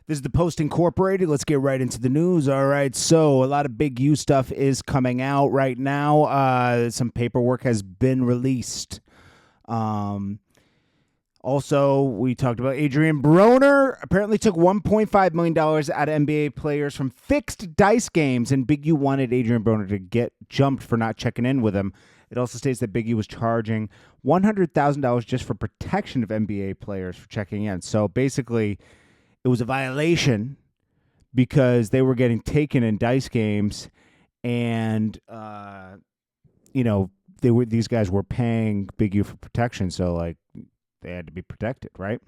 This is the Post Incorporated. Let's get right into the news. All right, so a lot of Big U stuff is coming out right now. Some paperwork has been released. Also, we talked about Adrian Broner. Apparently took $1.5 million out of NBA players from fixed dice games, and Big U wanted Adrian Broner to get jumped for not checking in with him. It also states that Big U was charging $100,000 just for protection of NBA players for checking in. So basically, it was a violation because they were getting taken in dice games, and these guys were paying Big U for protection, so like they had to be protected, right?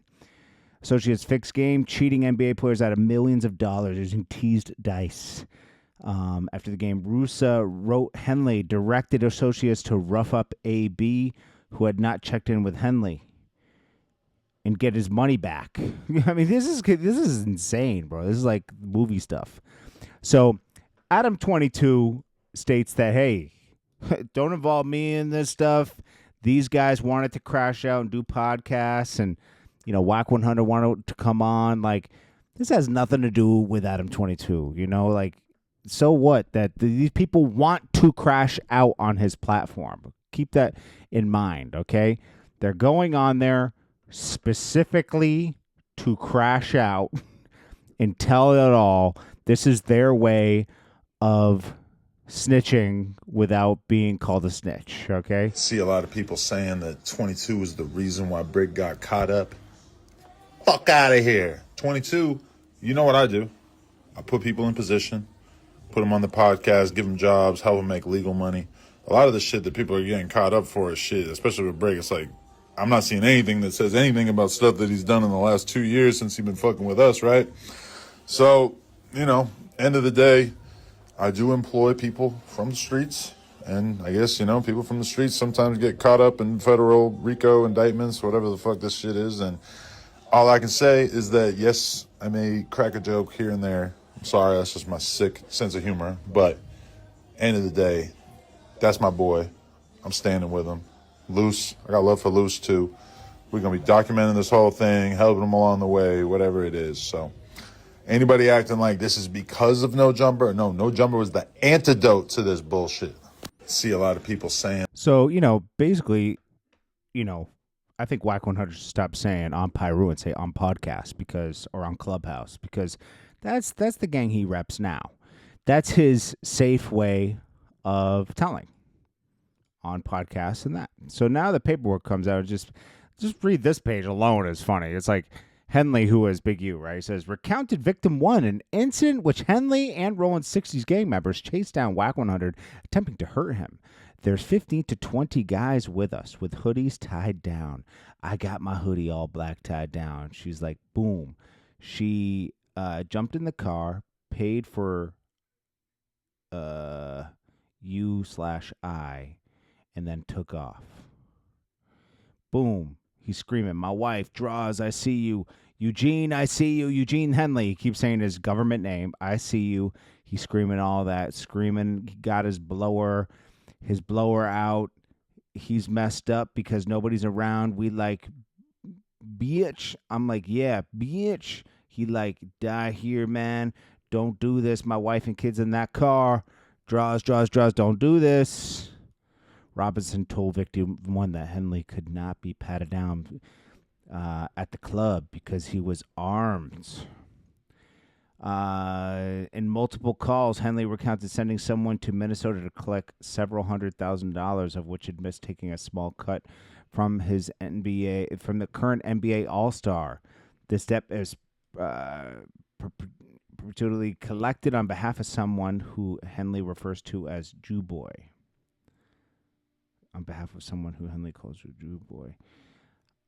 Associates fixed game, cheating NBA players out of millions of dollars using teased dice. After the game, Rusa wrote Henley directed Associates to rough up AB, who had not checked in with Henley, and get his money back. I mean, this is insane, bro. This is like movie stuff. So Adam22 states that, hey, don't involve me in this stuff. These guys wanted to crash out and do podcasts, and Wack100 wanted to come on. Like, this has nothing to do with Adam22. Like, so what? That these people want to crash out on his platform. Keep that in mind, okay? They're going on there specifically to crash out and tell it all. This is their way of snitching without being called a snitch, okay? See a lot of people saying that 22 is the reason why Brick got caught up. Fuck out of here. 22, you know what I do. I put people in position, put them on the podcast, give them jobs, help them make legal money. A lot of the shit that people are getting caught up for is shit, especially with Brick. It's like, I'm not seeing anything that says anything about stuff that he's done in the last 2 years since he's been fucking with us, right? So, end of the day, I do employ people from the streets, and I guess, people from the streets sometimes get caught up in federal RICO indictments, whatever the fuck this shit is, and all I can say is that, yes, I may crack a joke here and there. I'm sorry, that's just my sick sense of humor, but end of the day, that's my boy. I'm standing with him. Luce, I got love for Luce, too. We're going to be documenting this whole thing, helping him along the way, whatever it is, so... Anybody acting like this is because of No Jumper? No, No Jumper was the antidote to this bullshit. See a lot of people saying. So, basically, I think Wack100 should stop saying on Pyru and say on podcast or on Clubhouse, because that's the gang he reps now. That's his safe way of telling on podcasts and that. So now the paperwork comes out. Just read this page alone is funny. It's like, Henley, who is Big U, right? He says, recounted victim one, an incident which Henley and Roland 60s gang members chased down Wack100, attempting to hurt him. There's 15 to 20 guys with us with hoodies tied down. I got my hoodie all black tied down. She's like, boom. She jumped in the car, paid for U/I, and then took off. Boom. He's screaming, my wife, Draws, I see you. Eugene, I see you. Eugene Henley. He keeps saying his government name. I see you. He's screaming all that. Screaming. He got his blower out. He's messed up because nobody's around. We like, bitch. I'm like, yeah, bitch. He like, die here, man. Don't do this. My wife and kids in that car. Draws. Don't do this. Robinson told victim one that Henley could not be patted down at the club because he was armed. In multiple calls, Henley recounted sending someone to Minnesota to collect several $100,000, of which he'd missed taking a small cut from the current NBA All-Star. This debt is perpetually collected on behalf of someone who Henley refers to as Jew Boy. On behalf of someone who Henley calls a Jew Boy.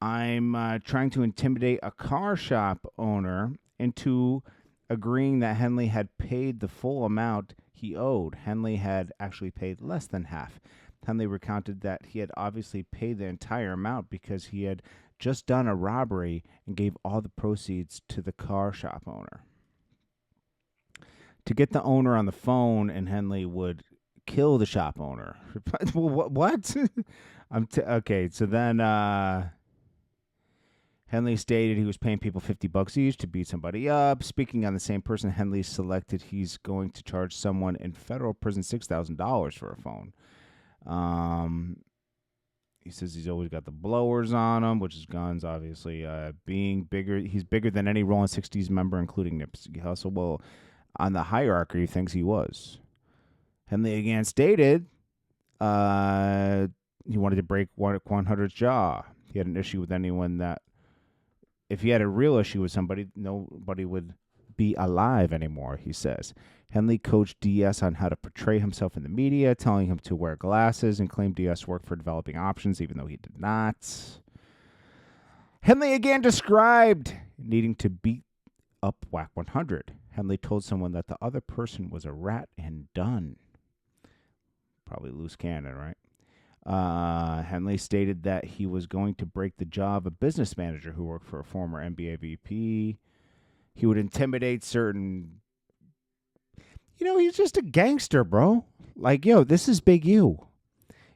I'm trying to intimidate a car shop owner into agreeing that Henley had paid the full amount he owed. Henley had actually paid less than half. Henley recounted that he had obviously paid the entire amount because he had just done a robbery and gave all the proceeds to the car shop owner. To get the owner on the phone, and Henley would kill the shop owner. What? Okay, so then Henley stated he was paying people $50 each to beat somebody up. Speaking on the same person, Henley selected he's going to charge someone in federal prison $6,000 for a phone. He says he's always got the blowers on him, which is guns, obviously. Being bigger, he's bigger than any Rolling 60s member, including Nipsey Hussle. Well, on the hierarchy, he thinks he was. Henley again stated he wanted to break Wack100's jaw. He had an issue with anyone that, if he had a real issue with somebody, nobody would be alive anymore, he says. Henley coached DS on how to portray himself in the media, telling him to wear glasses, and claimed DS worked for developing options, even though he did not. Henley again described needing to beat up Wack100. Henley told someone that the other person was a rat and done. Probably loose cannon, right? Henley stated that he was going to break the jaw of a business manager who worked for a former NBA VP. He would intimidate certain... he's just a gangster, bro. Like, this is Big U.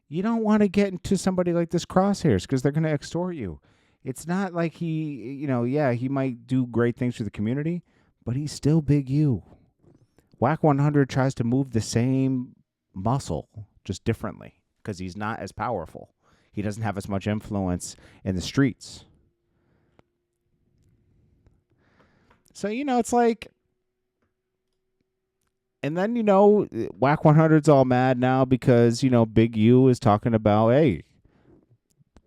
You don't want to get into somebody like this crosshairs because they're going to extort you. It's not like he, he might do great things for the community, but he's still Big U. Wack100 tries to move the same muscle, just differently, because he's not as powerful. He doesn't have as much influence in the streets. So, it's like... And then, Wack100's all mad now because, Big U is talking about, hey,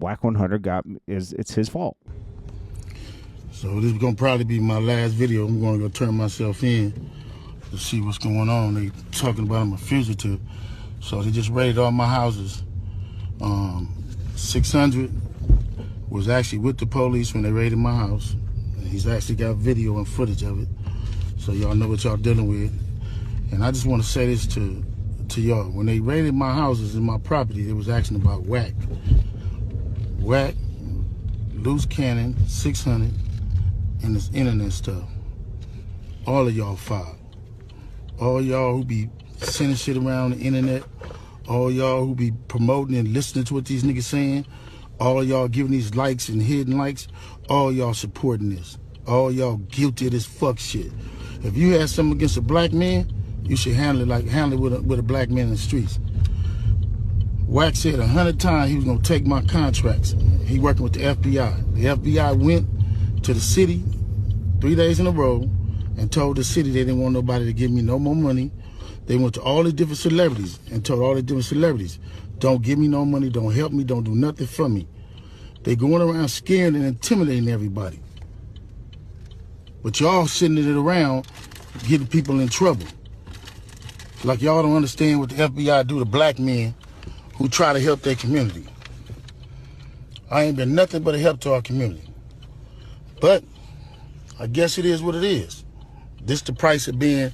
Wack100 it's his fault. So this is going to probably be my last video. I'm going to go turn myself in to see what's going on. They talking about I'm a fugitive. So they just raided all my houses. 600 was actually with the police when they raided my house. And he's actually got video and footage of it. So y'all know what y'all dealing with. And I just want to say this to y'all. When they raided my houses and my property, they was asking about Wack. Wack, Luce Cannon, 600, and this internet stuff. All of y'all filed. All y'all who be sending shit around the internet. All y'all who be promoting and listening to what these niggas saying. All y'all giving these likes and hidden likes. All y'all supporting this. All y'all guilty of this fuck shit. If you had something against a black man, you should handle it with a black man in the streets. Wack said 100 times he was gonna take my contracts. He working with the FBI. The FBI went to the city 3 days in a row and told the city they didn't want nobody to give me no more money. They went to all the different celebrities and told all the different celebrities, don't give me no money, don't help me, don't do nothing for me. They going around scaring and intimidating everybody. But y'all sitting it around getting people in trouble. Like y'all don't understand what the FBI do to black men who try to help their community. I ain't been nothing but a help to our community. But I guess it is what it is. This the price of being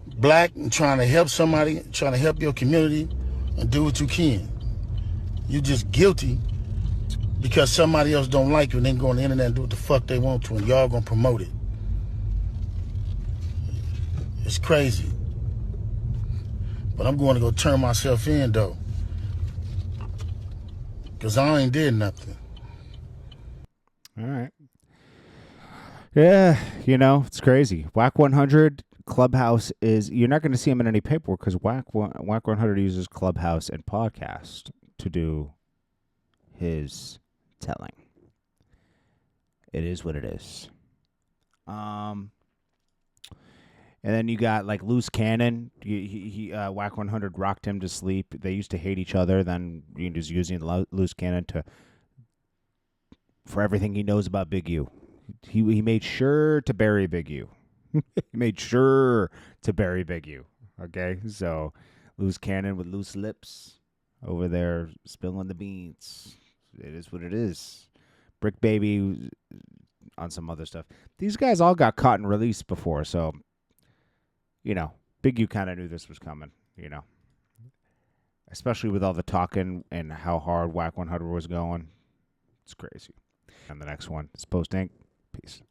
black and trying to help somebody, trying to help your community and do what you can. You just guilty because somebody else don't like you and then go on the internet and do what the fuck they want to and y'all gonna promote it. It's crazy. But I'm going to go turn myself in, though. Because I ain't did nothing. All right. Yeah, it's crazy. Wack100 Clubhouse is... You're not going to see him in any paperwork because Wack100 uses Clubhouse and podcast to do his telling. It is what it is. And then you got like Loose Cannon. Wack100 rocked him to sleep. They used to hate each other. Then he was using Loose Cannon for everything he knows about Big U. He made sure to bury Big U. He made sure to bury Big U. Okay, so Loose Cannon with loose lips over there spilling the beans. It is what it is. Brick Baby on some other stuff. These guys all got caught and released before, so. Big U kind of knew this was coming, especially with all the talking and how hard Wack100 was going. It's crazy. And the next one is Post Inc. Peace.